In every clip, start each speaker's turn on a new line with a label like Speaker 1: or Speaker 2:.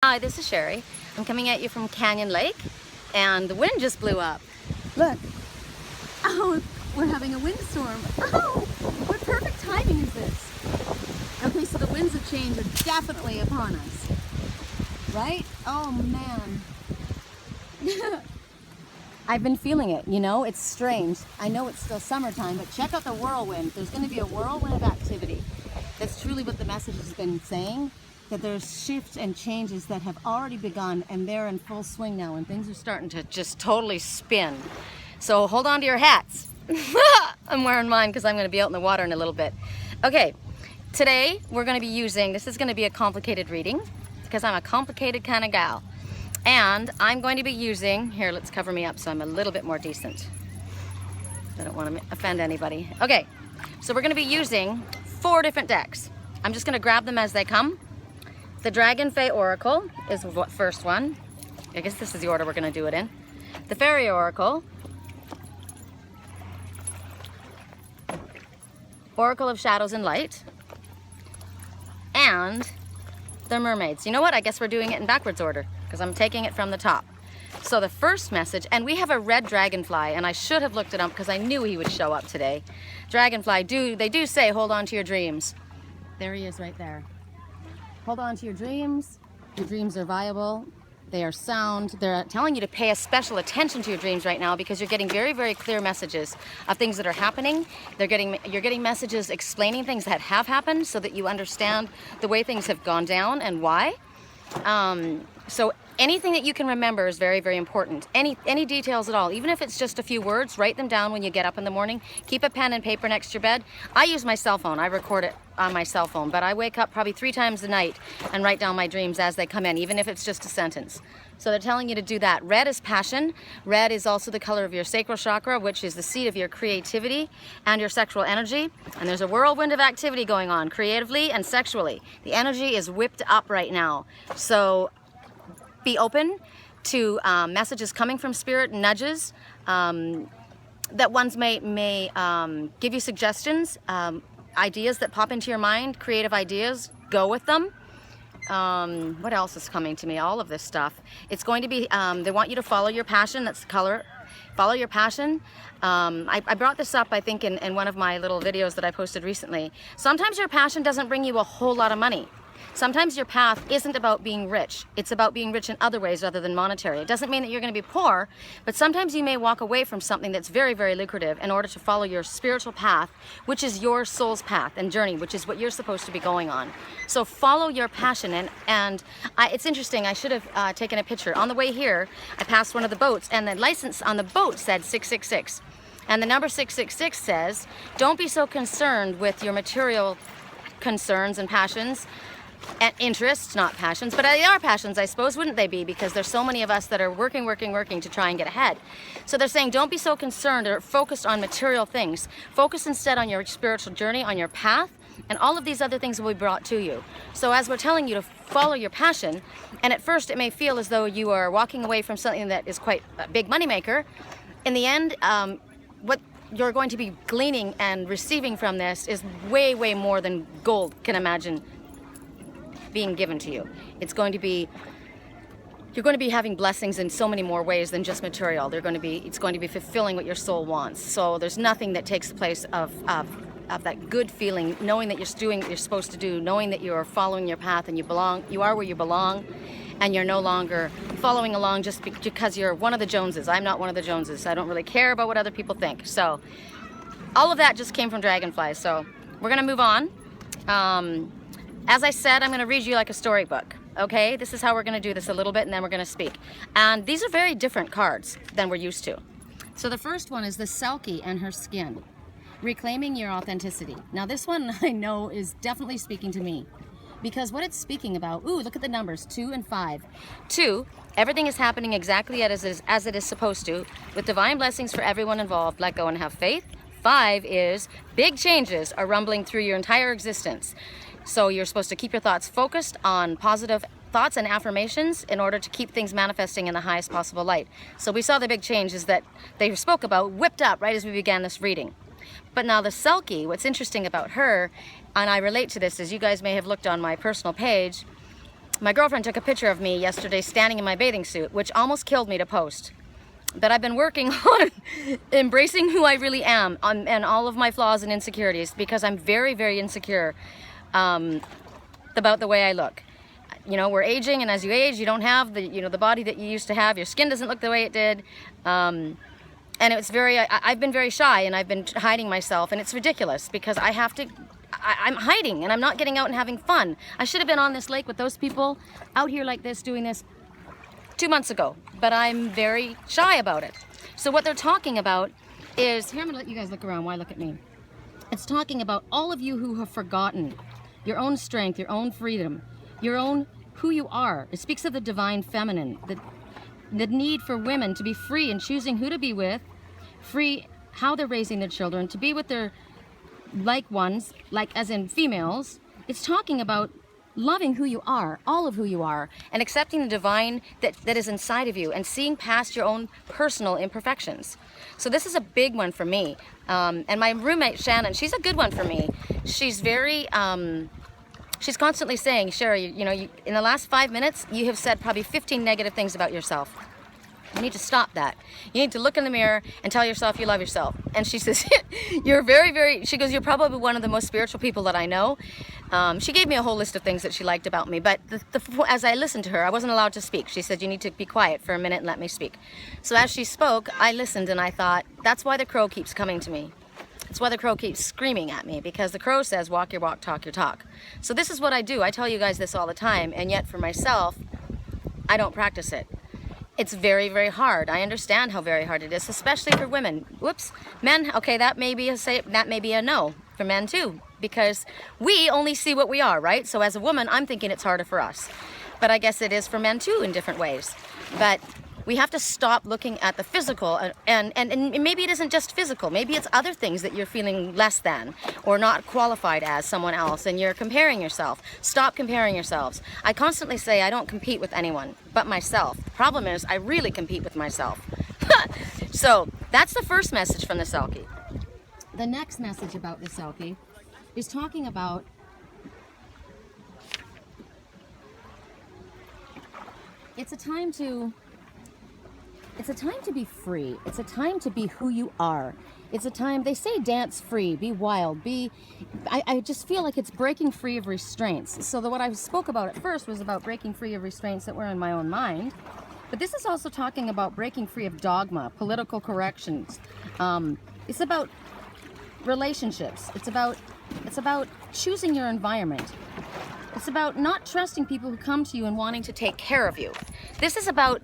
Speaker 1: Hi, this is Sherry. I'm coming at you from Canyon Lake, and the wind just blew up. Look. Oh, we're having a windstorm. Oh, what perfect timing is this? Okay, so the winds of change are definitely upon us. Right? Oh, man. I've been feeling it, you know, it's strange. I know it's still summertime, but check out the whirlwind. There's going to be a whirlwind of activity. That's truly what the message has been saying, that there's shifts and changes that have already begun, and they're in full swing now, and things are starting to just totally spin. So hold on to your hats. I'm wearing mine because I'm going to be out in the water in a little bit. Okay, today we're going to be using, this is going to be a complicated reading because I'm a complicated kind of gal. And I'm going to be using, here, let's cover me up so I'm a little bit more decent. I don't want to offend anybody. Okay, so we're going to be using 4 different decks. I'm just going to grab them as they come. The Dragonfae Oracle is the first one. I guess this is the order we're going to do it in. The Fairy Oracle. Oracle of Shadows and Light. And the Mermaids. You know what? I guess we're doing it in backwards order because I'm taking it from the top. So the first message, and we have a red dragonfly, and I should have looked it up because I knew he would show up today. Dragonfly, they do say hold on to your dreams. There he is right there. Hold on to your dreams. Your dreams are viable. They are sound. They're telling you to pay a special attention to your dreams right now because you're getting very, very clear messages of things that are happening. You're getting messages explaining things that have happened so that you understand the way things have gone down and why. So anything that you can remember is very, very important. Any details at all, even if it's just a few words, write them down when you get up in the morning. Keep a pen and paper next to your bed. I use my cell phone. I record it on my cell phone, but I wake up probably 3 times a night and write down my dreams as they come in, even if it's just a sentence. So they're telling you to do that. Red is passion. Red is also the color of your sacral chakra, which is the seat of your creativity and your sexual energy. And there's a whirlwind of activity going on, creatively and sexually. The energy is whipped up right now. So be open to messages coming from spirit, nudges, that ones may give you suggestions, ideas that pop into your mind, creative ideas, go with them. What else is coming to me? All of this stuff. It's going to be, they want you to follow your passion, that's the color. Follow your passion. I brought this up, I think, in one of my little videos that I posted recently. Sometimes your passion doesn't bring you a whole lot of money. Sometimes your path isn't about being rich. It's about being rich in other ways other than monetary. It doesn't mean that you're going to be poor, but sometimes you may walk away from something that's very, very lucrative in order to follow your spiritual path, which is your soul's path and journey, which is what you're supposed to be going on. So follow your passion. And it's interesting, I should have taken a picture. On the way here, I passed one of the boats, and the license on the boat said 666. And the number 666 says, don't be so concerned with your material concerns and passions, and interests, not passions, but they are passions, I suppose, wouldn't they be? Because there's so many of us that are working to try and get ahead. So they're saying don't be so concerned or focused on material things. Focus instead on your spiritual journey, on your path, and all of these other things will be brought to you. So as we're telling you to follow your passion, and at first it may feel as though you are walking away from something that is quite a big moneymaker, in the end, what you're going to be gleaning and receiving from this is way, way more than gold can imagine being given to you. It's going to be, you're going to be having blessings in so many more ways than just material. It's going to be fulfilling what your soul wants. So there's nothing that takes the place of that good feeling, knowing that you're doing what you're supposed to do, knowing that you are following your path and you are where you belong, and you're no longer following along just because you're one of the Joneses. I'm not one of the Joneses. I don't really care about what other people think. So all of that just came from Dragonfly. So we're gonna move on. As I said, I'm going to read you like a storybook, okay? This is how we're going to do this a little bit, and then we're going to speak. And these are very different cards than we're used to. So the first one is the Selkie and her skin, reclaiming your authenticity. Now this one I know is definitely speaking to me because what it's speaking about, ooh, look at the numbers, 2 and 5. 2, everything is happening exactly as it is supposed to, with divine blessings for everyone involved. Let go and have faith. 5 is big changes are rumbling through your entire existence. So you're supposed to keep your thoughts focused on positive thoughts and affirmations in order to keep things manifesting in the highest possible light. So we saw the big changes that they spoke about whipped up right as we began this reading. But now the Selkie, what's interesting about her, and I relate to this, as you guys may have looked on my personal page, My girlfriend took a picture of me yesterday standing in my bathing suit, which almost killed me to post. But I've been working on embracing who I really am and all of my flaws and insecurities, because I'm very, very insecure about the way I look. You know, we're aging, and as you age, you don't have the, you know, the body that you used to have. Your skin doesn't look the way it did. And it's very, I've been very shy, and I've been hiding myself, and it's ridiculous because I have to, I'm hiding and I'm not getting out and having fun. I should have been on this lake with those people out here like this doing this 2 months ago, but I'm very shy about it. So what they're talking about is, here I'm gonna let you guys look around, why look at me? It's talking about all of you who have forgotten your own strength, your own freedom, your own who you are. It speaks of the divine feminine, the need for women to be free in choosing who to be with, free how they're raising their children, to be with their like ones, like as in females. It's talking about loving who you are, all of who you are, and accepting the divine that is inside of you, and seeing past your own personal imperfections. So this is a big one for me. And my roommate Shannon, she's a good one for me. She's very, she's constantly saying, Sherry, you know, in the last 5 minutes, you have said probably 15 negative things about yourself. You need to stop that. You need to look in the mirror and tell yourself you love yourself. And she says, you're very, very, she goes, you're probably one of the most spiritual people that I know. She gave me a whole list of things that she liked about me, but as I listened to her, I wasn't allowed to speak. She said, you need to be quiet for a minute and let me speak. So as she spoke, I listened, and I thought, that's why the crow keeps coming to me. It's why the crow keeps screaming at me, because the crow says, walk your walk, talk your talk. So this is what I do. I tell you guys this all the time, and yet for myself, I don't practice it. It's very, very hard. I understand how very hard it is, especially for women. Whoops. Men, okay, that may be a no for men too, because we only see what we are, right? So as a woman, I'm thinking it's harder for us. But I guess it is for men too in different ways. But we have to stop looking at the physical, and maybe it isn't just physical. Maybe it's other things that you're feeling less than or not qualified as someone else, and you're comparing yourself. Stop comparing yourselves. I constantly say I don't compete with anyone but myself. The problem is I really compete with myself. So that's the first message from the Selkie. The next message about the Selkie is talking about it's a time to be free. It's a time to be who you are. It's a time, they say dance free, be wild, I just feel like it's breaking free of restraints. So what I spoke about at first was about breaking free of restraints that were in my own mind. But this is also talking about breaking free of dogma, political corrections. It's about relationships. It's about choosing your environment. It's about not trusting people who come to you and wanting to take care of you. This is about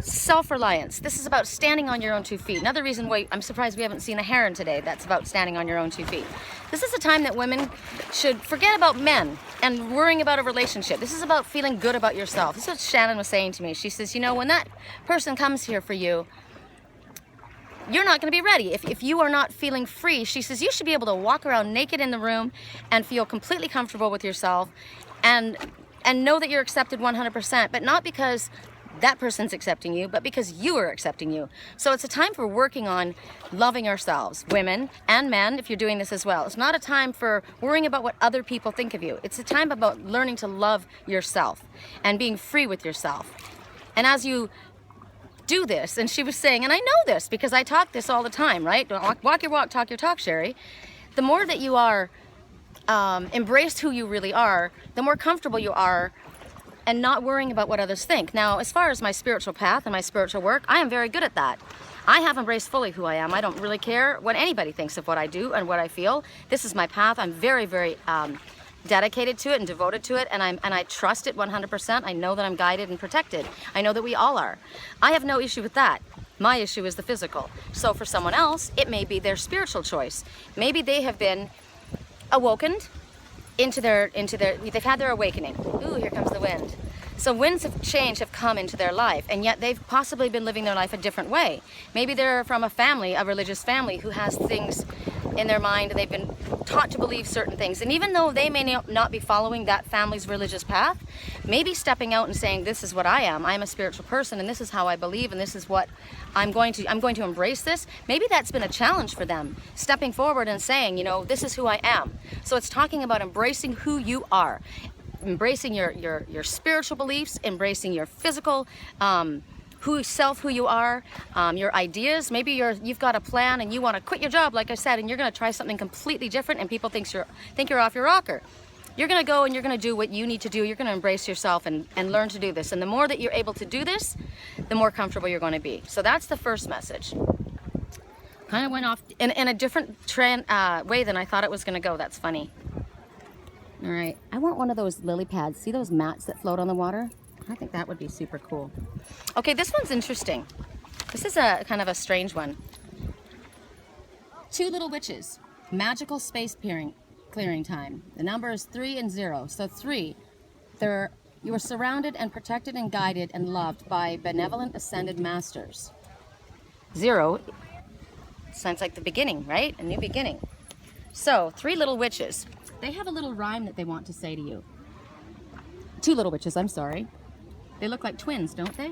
Speaker 1: self-reliance. This is about standing on your own 2 feet. Another reason why I'm surprised we haven't seen a heron today, that's about standing on your own 2 feet. This is a time that women should forget about men and worrying about a relationship. This is about feeling good about yourself. This is what Shannon was saying to me. She says, you know, when that person comes here for you, you're not going to be ready. If you are not feeling free, she says, you should be able to walk around naked in the room and feel completely comfortable with yourself and know that you're accepted 100%, but not because that person's accepting you, but because you are accepting you. So it's a time for working on loving ourselves, women and men, if you're doing this as well. It's not a time for worrying about what other people think of you. It's a time about learning to love yourself and being free with yourself. And as you do this, and she was saying, and I know this because I talk this all the time, right? Walk your walk, talk your talk, Sherry. The more that you are embraced who you really are, the more comfortable you are and not worrying about what others think. Now, as far as my spiritual path and my spiritual work, I am very good at that. I have embraced fully who I am. I don't really care what anybody thinks of what I do and what I feel. This is my path. I'm very, very dedicated to it and devoted to it, and I trust it 100%. I know that I'm guided and protected. I know that we all are. I have no issue with that. My issue is the physical. So for someone else, it may be their spiritual choice. Maybe they have been awakened into their, they've had their awakening. Ooh, here comes the wind. So winds of change have come into their life, and yet they've possibly been living their life a different way. Maybe they're from a family, a religious family, who has things in their mind, and they've been taught to believe certain things. And even though they may not be following that family's religious path, maybe stepping out and saying, this is what I am. I'm a spiritual person, and this is how I believe, and this is what I'm going to embrace this. Maybe that's been a challenge for them, stepping forward and saying, you know, this is who I am. So it's talking about embracing who you are. embracing your spiritual beliefs, embracing your physical who you are, your ideas. Maybe you've got a plan and you want to quit your job, like I said, and you're going to try something completely different, and people think you're off your rocker. You're going to go and you're going to do what you need to do. You're going to embrace yourself and learn to do this. And the more that you're able to do this, the more comfortable you're going to be. So that's the first message. Kind of went off in a different way than I thought it was going to go. That's funny. All right, I want one of those lily pads. See those mats that float on the water? I think that would be super cool. Okay, this one's interesting. This is a kind of a strange one. Two little witches, magical space clearing time. The number is 3 and 0. So 3, you are surrounded and protected and guided and loved by benevolent ascended masters. 0 sounds like the beginning, right? A new beginning. So 3 little witches. They have a little rhyme that they want to say to you. 2 little witches, I'm sorry. They look like twins, don't they?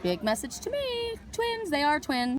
Speaker 1: Big message to me. Twins, they are twins.